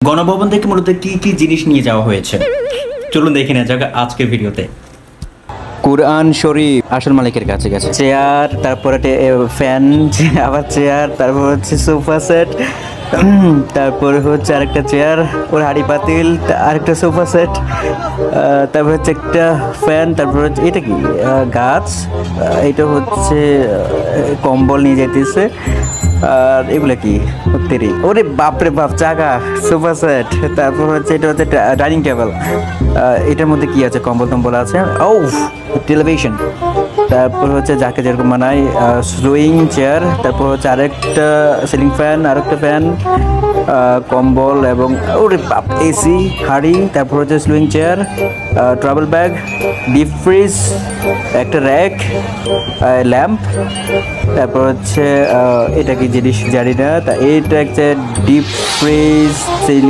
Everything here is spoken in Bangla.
গণভবন থেকে মূলত কি কি জিনিস নিয়ে যাওয়া হয়েছে চলুন দেখে নেওয়া যাক আজকের ভিডিওতে। কুরআন শরীফ আসল মালিকের কাছে গেছে, চেয়ার, তারপরে ফ্যান, আবার চেয়ার, তারপর হচ্ছে সোফা সেট, তারপরে হচ্ছে আরেকটা চেয়ার, ওর হাঁড়ি পাতিল, আরেকটা সোফা সেট, তারপর হচ্ছে একটা ফ্যান, তারপর হচ্ছে এটা কি গাছ, এটা হচ্ছে কম্বল নিয়ে যাইতেছে। আর এগুলা কি তেরি, ওরে বাপরে বাপ, চাকা, সোফা সেট, তারপর হচ্ছে এটা হচ্ছে ডাইনিং টেবিল। এটার মধ্যে কি আছে, কম্বল টম্বল আছে, ও টেলিভিশন, তারপর হচ্ছে যাকে যেরকম মানায় স্লোয়িং চেয়ার, তারপর হচ্ছে আরেকটা সিলিং ফ্যান, আরেকটা ফ্যান, কম্বল এবং ওরে বাপ এসি, হাড়ি, তারপর হচ্ছে slowing chair, travel bag, deep fridge, একটা র্যাক, ল্যাম্প, তারপর হচ্ছে এটা কি জিনিস জানি না, তা এইটা একটা ডিপ ফ্রিজ,